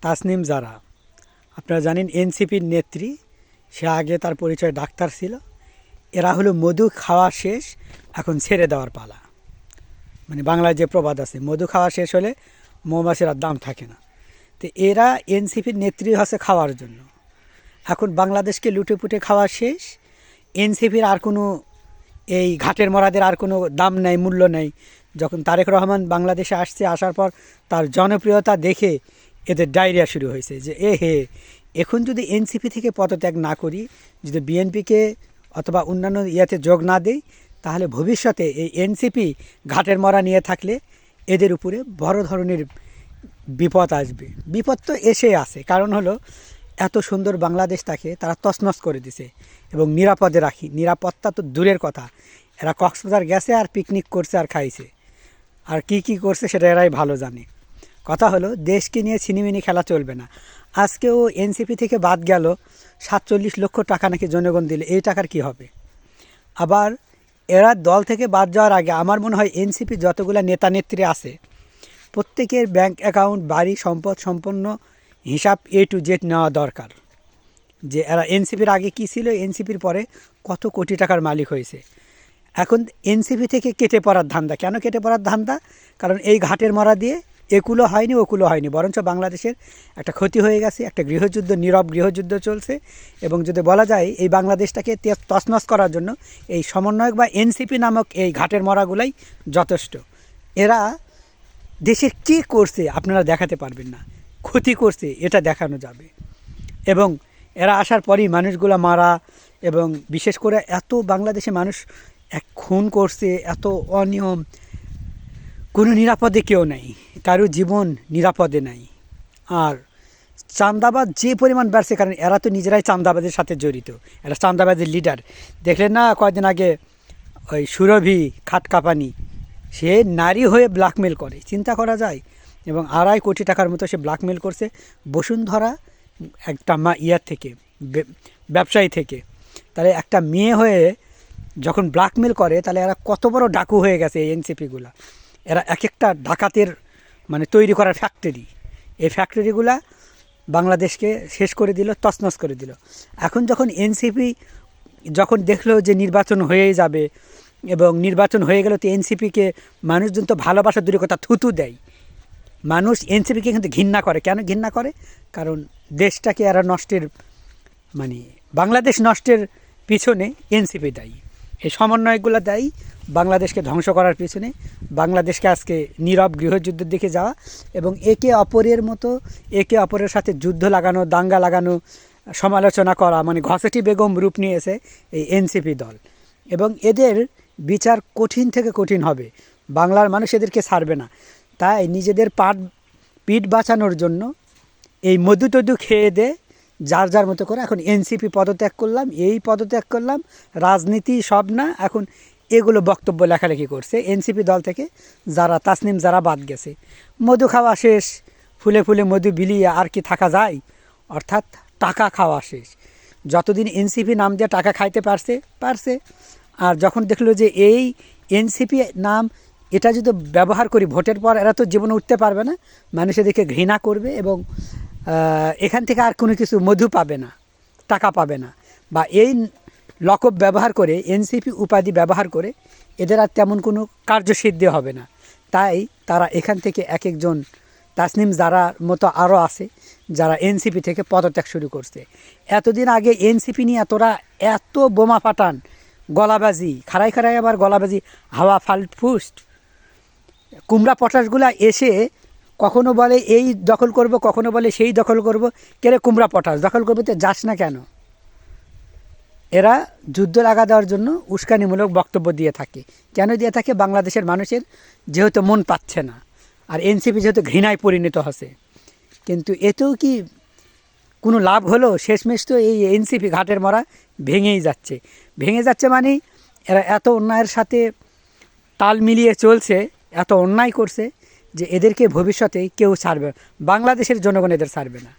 তাসনিম জারা। আপনারা জানেন এনসিপির নেত্রী, সে আগে তার পরিচয় ডাক্তার ছিল। এরা হলো মধু খাওয়া শেষ, এখন ছেড়ে দেওয়ার পালা। মানে বাংলায় যে প্রবাদ আছে, মধু খাওয়া শেষ হলে মৌমাছির আর দাম থাকে না। তো এরা এনসিপির নেত্রী হচ্ছে খাওয়ার জন্য। এখন বাংলাদেশকে লুটেপুটে খাওয়া শেষ। এনসিপির আর কোনো এই ঘাটের মরাদের আর কোনো দাম নেই, মূল্য নেই। যখন তারেক রহমান বাংলাদেশে আসার পর তার জনপ্রিয়তা দেখে এদের ডায়রিয়া শুরু হয়েছে যে এখন যদি এনসিপি থেকে পদত্যাগ না করি, যদি বিএনপিকে অথবা অন্যান্য ইয়াতে যোগ না দেই, তাহলে ভবিষ্যতে এই এনসিপি ঘাটের মরা নিয়ে থাকলে এদের উপরে বড় ধরনের বিপদ আসবে। বিপদ তো এসে আছে, কারণ হলো এত সুন্দর বাংলাদেশটাকে তারা তছনছ করে দিছে এবং নিরাপদে নিরাপত্তা তো দূরের কথা। এরা কক্সবাজার গেছে আর পিকনিক করছে আর খাইছে, আর কি করছে সেটা এরাই ভালো জানে। কথা হলো দেশকে নিয়ে ছিনিমিনি খেলা চলবে না। আজকেও এনসিপি থেকে বাদ গেল 47 লক্ষ টাকা নাকি জনগণ দিলে, এই টাকার কি হবে? আবার এরা দল থেকে বাদ যাওয়ার আগে আমার মনে হয় এনসিপি যতগুলো নেতা নেত্রী আছে প্রত্যেকের ব্যাংক অ্যাকাউন্ট, বাড়ি, সম্পদ সম্পন্ন হিসাব A to Z নেওয়া দরকার। যে এরা এনসিপির আগে কী ছিল, এনসিপির পরে কত কোটি টাকার মালিক হয়েছে। এখন এনসিপি থেকে কেটে পড়ার ধান্দা। কেন কেটে পড়ার ধান্দা? কারণ এই ঘাটের মরা দিয়ে একুলো হয়নি ওকুলো হয়নি, বরঞ্চ বাংলাদেশের একটা ক্ষতি হয়ে গেছে, একটা গৃহযুদ্ধ, নীরব গৃহযুদ্ধ চলছে। এবং যদি বলা যায় এই বাংলাদেশটাকে তছনছ করার জন্য এই সমন্বয়ক বা এনসিপি নামক এই ঘাটের মরাগুলাই যথেষ্ট। এরা দেশের কী করছে আপনারা দেখাতে পারবেন না, ক্ষতি করছে এটা দেখানো যাবে। এবং এরা আসার পরই মানুষগুলো মারা, এবং বিশেষ করে এত বাংলাদেশে মানুষ খুন করছে, এত অনিয়ম, কোনো নিরাপদে কেউ নেই, কারো জীবন নিরাপদে নাই। আর চাঁদাবাজ যে পরিমাণ বাড়ছে, কারণ এরা তো নিজেরাই চাঁদাবাজের সাথে জড়িত, এরা চাঁদাবাজের লিডার। দেখলেন না কয়েকদিন আগে ওই সুরভি খাটকাপানি, সে নারী হয়ে ব্ল্যাকমেল করে, চিন্তা করা যায়। এবং 2.5 কোটি টাকার মতো সে ব্ল্যাকমেল করছে বসুন্ধরা একটা ইয়ার থেকে, ব্যবসায়ী থেকে। তাহলে একটা মেয়ে হয়ে যখন ব্ল্যাকমেল করে, তাহলে এরা কত বড় ডাকু হয়ে গেছে এই এনসিপিগুলা। এরা এক একটা ডাকাতের মানে তৈরি করার ফ্যাক্টরি। এই ফ্যাক্টরিগুলা বাংলাদেশকে শেষ করে দিল, তছনছ করে দিল। এখন যখন এনসিপি যখন দেখলো যে নির্বাচন হয়েই যাবে, এবং নির্বাচন হয়ে গেল, তো এনসিপিকে মানুষজন তো ভালোবাসা দূরের কথা থুতু দেয়। মানুষ এনসিপিকে কিন্তু ঘৃণা করে। কেন ঘৃণা করে? কারণ দেশটাকে এরা নষ্টের, মানে বাংলাদেশ নষ্টের পিছনে এনসিপি দায়ী, এই সমন্বয়গুলো দায়ী বাংলাদেশকে ধ্বংস করার পিছনে। বাংলাদেশকে আজকে নীরব গৃহযুদ্ধের দিকে যাওয়া, এবং একে অপরের সাথে যুদ্ধ লাগানো, দাঙ্গা লাগানো, সমালোচনা করা, মানে ঘসেটি বেগম রূপ নিয়েছে এই এনসিপি দল। এবং এদের বিচার কঠিন থেকে কঠিন হবে, বাংলার মানুষ এদেরকে ছাড়বে না। তাই নিজেদের পিঠ বাঁচানোর জন্য এই মধু টধু খেয়ে যার যার মতো করে এখন এনসিপি পদত্যাগ করলাম, রাজনীতি সব না, এখন এগুলো বক্তব্য লেখালেখি করছে এনসিপি দল থেকে যারা তাসনিম যারা বাদ গেছে। মধু খাওয়া শেষ, ফুলে ফুলে মধু বিলিয়ে আর কি থাকা যায়, অর্থাৎ টাকা খাওয়া শেষ। যতদিন এনসিপি নাম দিয়ে টাকা খাইতে পারছে, আর যখন দেখলো যে এই এনসিপি নাম এটা যদি ব্যবহার করি ভোটের পর, এরা তো জীবনে উঠতে পারবে না, মানুষ এদেরকে ঘৃণা করবে, এবং এখান থেকে আর কোনো কিছু মধু পাবে না, টাকা পাবে না, বা এই লকব ব্যবহার করে, এনসিপি উপাধি ব্যবহার করে এদের আর তেমন কোনো কার্যসিদ্ধি হবে না। তাই তারা এখান থেকে এক একজন তাসনিম জারার মতো আরও আছে যারা এনসিপি থেকে পদত্যাগ শুরু করছে। এতদিন আগে এনসিপি নিয়ে তোরা এত বোমা ফাটান, গলাবাজি, খাড়াই আবার গলাবাজি, হাওয়া ফালফুস্ট, কুমড়া পটাশগুলা এসে কখনো বলে এই দখল করব, কখনো বলে সেই দখল করব। কেরে কুমড়া পটাশ দখল করবে তো যাস না কেন? এরা যুদ্ধ লাগা দেওয়ার জন্য উস্কানিমূলক বক্তব্য দিয়ে থাকে। কেন দিয়ে থাকে? বাংলাদেশের মানুষের যেহেতু মন পাচ্ছে না, আর এনসিপি যেহেতু ঘৃণায় পরিণত হচ্ছে। কিন্তু এতেও কি কোনো লাভ হলো? শেষমেশ তো এই এনসিপি ঘাটের মরা ভেঙে যাচ্ছে। মানে এরা এত অন্যায়ের সাথে তাল মিলিয়ে চলছে, এত অন্যায় করছে যে এদেরকে ভবিষ্যতে কেউ ছাড়বে, বাংলাদেশের জনগণ এদের ছাড়বে না।